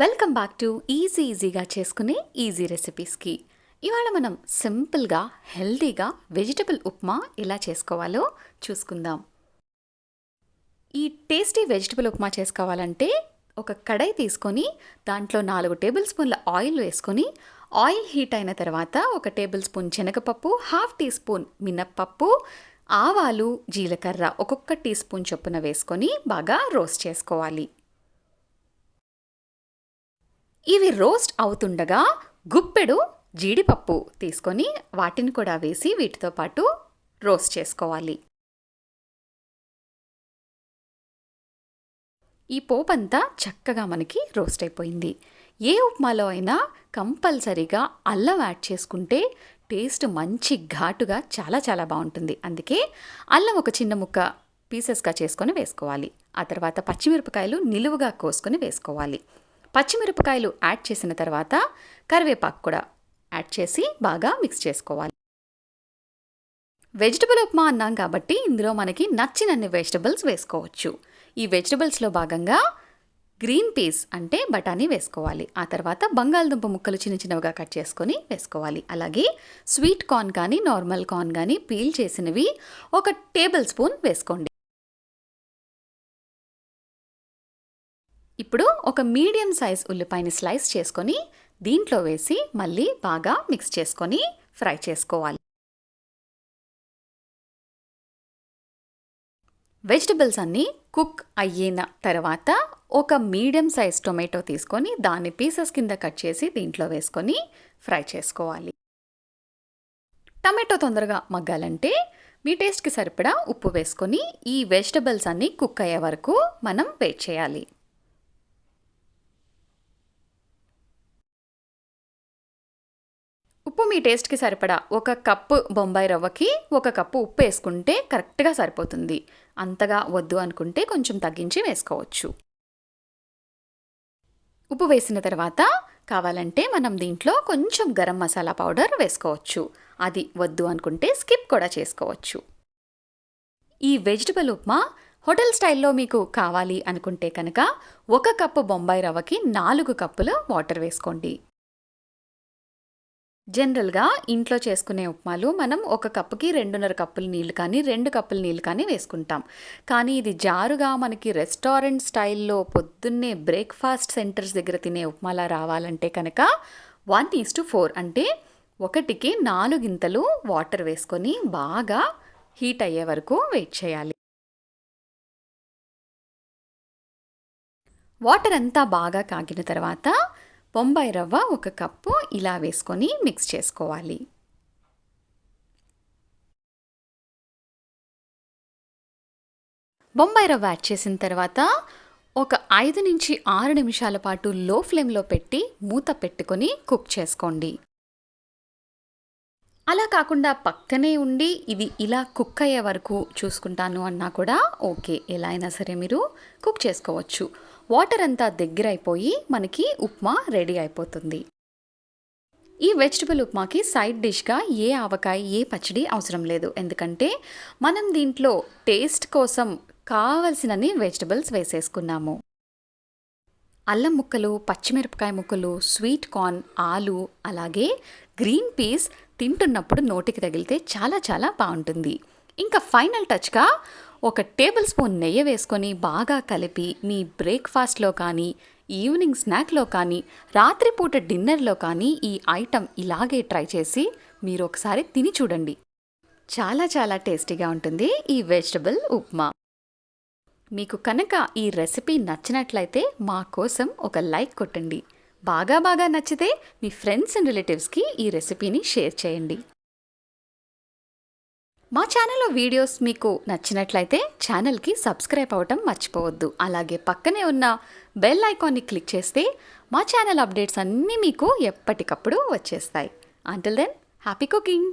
Welcome back to ఈజీగా చేసుకునే easy రెసిపీస్కి. ఇవాళ మనం సింపుల్గా హెల్తీగా వెజిటబుల్ ఉప్మా ఎలా చేసుకోవాలో చూసుకుందాం. ఈ టేస్టీ వెజిటబుల్ ఉప్మా చేసుకోవాలంటే ఒక కడాయి తీసుకొని దాంట్లో 4 టేబుల్ స్పూన్ల ఆయిల్ వేసుకొని, ఆయిల్ హీట్ అయిన తర్వాత 1 టేబుల్ స్పూన్ శనగపప్పు, 1/2 టీ స్పూన్ మినప్పప్పు, ఆవాలు, జీలకర్ర ఒక్కొక్క టీ స్పూన్ చొప్పున వేసుకొని బాగా రోస్ట్ చేసుకోవాలి. ఇవి రోస్ట్ అవుతుండగా గుప్పెడు జీడిపప్పు తీసుకొని వాటిని కూడా వేసి వీటితో పాటు రోస్ట్ చేసుకోవాలి. ఈ పోపంతా చక్కగా మనకి రోస్ట్ అయిపోయింది. ఏ ఉప్మాలో అయినా కంపల్సరీగా అల్లం యాడ్ చేసుకుంటే టేస్ట్ మంచి ఘాటుగా చాలా చాలా బాగుంటుంది. అందుకే అల్లం ఒక చిన్న ముక్క పీసెస్గా చేసుకొని వేసుకోవాలి. ఆ తర్వాత పచ్చిమిరపకాయలు నిలువుగా కోసుకొని వేసుకోవాలి. పచ్చిమిరపకాయలు యాడ్ చేసిన తర్వాత కరివేపాకు కూడా యాడ్ చేసి బాగా మిక్స్ చేసుకోవాలి. వెజిటబుల్ ఉప్మా అన్నాం కాబట్టి ఇందులో మనకి నచ్చినన్ని వెజిటబుల్స్ వేసుకోవచ్చు. ఈ వెజిటబుల్స్లో భాగంగా గ్రీన్ పీస్ అంటే బఠానీ వేసుకోవాలి. ఆ తర్వాత బంగాళదుంప ముక్కలు చిన్న చిన్నవిగా కట్ చేసుకొని వేసుకోవాలి. అలాగే స్వీట్ కార్న్ కానీ నార్మల్ కార్న్ కానీ పీల్ చేసినవి 1 టేబుల్ స్పూన్ వేసుకోండి. ఇప్పుడు ఒక మీడియం సైజ్ ఉల్లిపాయని స్లైస్ చేసుకొని దీంట్లో వేసి మళ్ళీ బాగా మిక్స్ చేసుకొని ఫ్రై చేసుకోవాలి. వెజిటబుల్స్ అన్నీ కుక్ అయిన తర్వాత ఒక మీడియం సైజ్ టొమాటో తీసుకొని దాన్ని పీసెస్ కింద కట్ చేసి దీంట్లో వేసుకొని ఫ్రై చేసుకోవాలి. టమాటో తొందరగా మగ్గాలంటే మీ టేస్ట్కి సరిపడా ఉప్పు వేసుకొని ఈ వెజిటబుల్స్ అన్నీ కుక్ అయ్యే వరకు మనం వెయిట్ చేయాలి. ఉప్పు మీ టేస్ట్కి సరిపడా 1 కప్పు బొంబాయి రవ్వకి 1 కప్పు ఉప్పు వేసుకుంటే కరెక్ట్గా సరిపోతుంది. అంతగా వద్దు అనుకుంటే కొంచెం తగ్గించి వేసుకోవచ్చు. ఉప్పు వేసిన తర్వాత కావాలంటే మనం దీంట్లో కొంచెం గరం మసాలా పౌడర్ వేసుకోవచ్చు. అది వద్దు అనుకుంటే స్కిప్ కూడా చేసుకోవచ్చు. ఈ వెజిటబుల్ ఉప్మా హోటల్ స్టైల్లో మీకు కావాలి అనుకుంటే కనుక 1 కప్పు బొంబాయి రవ్వకి 4 కప్పుల వాటర్ వేసుకోండి. జనరల్గా ఇంట్లో చేసుకునే ఉప్మాలు మనం 1 కప్పుకి 2.5 కప్పుల నీళ్ళు కానీ 2 కప్పుల నీళ్ళు కానీ వేసుకుంటాం. కానీ ఇది జారుగా మనకి రెస్టారెంట్ స్టైల్లో పొద్దున్నే బ్రేక్ఫాస్ట్ సెంటర్స్ దగ్గర తినే ఉప్మాలా రావాలంటే కనుక 1:4 అంటే 1కి 4 గింతలు వాటర్ వేసుకొని బాగా హీట్ అయ్యే వరకు వెయిట్ చేయాలి. వాటర్ అంతా బాగా కాగిన తర్వాత బొంబాయి రవ్వ 1 కప్పు ఇలా వేసుకొని మిక్స్ చేసుకోవాలి. బొంబాయి రవ్వ యాడ్ చేసిన తర్వాత ఒక 5 నుంచి 6 నిమిషాల పాటు లో ఫ్లేమ్లో పెట్టి మూత పెట్టుకొని కుక్ చేసుకోండి. అలా కాకుండా పక్కనే ఉండి ఇది ఇలా కుక్ అయ్యే వరకు చూసుకుంటాను అన్నా కూడా ఓకే, ఎలా అయినా సరే మీరు కుక్ చేసుకోవచ్చు. వాటర్ అంతా దగ్గర అయిపోయి మనకి ఉప్మా రెడీ అయిపోతుంది. ఈ వెజిటబుల్ ఉప్మాకి సైడ్ డిష్గా ఏ ఆవకాయ ఏ పచ్చడి అవసరం లేదు. ఎందుకంటే మనం దీంట్లో టేస్ట్ కోసం కావలసినన్ని వెజిటబుల్స్ వేసేసుకున్నాము. అల్లం ముక్కలు, పచ్చిమిరపకాయ ముక్కలు, స్వీట్ కార్న్, ఆలు అలాగే గ్రీన్ పీస్ తింటున్నప్పుడు నోటికి తగిలితే చాలా చాలా బాగుంటుంది. ఇంకా ఫైనల్ టచ్గా 1 టేబుల్ స్పూన్ నెయ్యి వేసుకొని బాగా కలిపి మీ బ్రేక్ఫాస్ట్లో కానీ ఈవినింగ్ స్నాక్లో కానీ రాత్రిపూట డిన్నర్లో కానీ ఈ ఐటమ్ ఇలాగే ట్రై చేసి మీరు ఒకసారి తిని చూడండి. చాలా చాలా టేస్టీగా ఉంటుంది ఈ వెజిటబుల్ ఉప్మా. మీకు కనుక ఈ రెసిపీ నచ్చినట్లయితే మా కోసం ఒక లైక్ కొట్టండి. బాగా నచ్చితే మీ ఫ్రెండ్స్ అండ్ రిలేటివ్స్కి ఈ రెసిపీని షేర్ చేయండి. మా ఛానల్లో వీడియోస్ మీకు నచ్చినట్లయితే ఛానల్కి సబ్స్క్రైబ్ అవ్వటం మర్చిపోవద్దు. అలాగే పక్కనే ఉన్న బెల్ ఐకాన్ని క్లిక్ చేస్తే మా ఛానల్ అప్డేట్స్ అన్నీ మీకు ఎప్పటికప్పుడు వచ్చేస్తాయి. Until then happy cooking.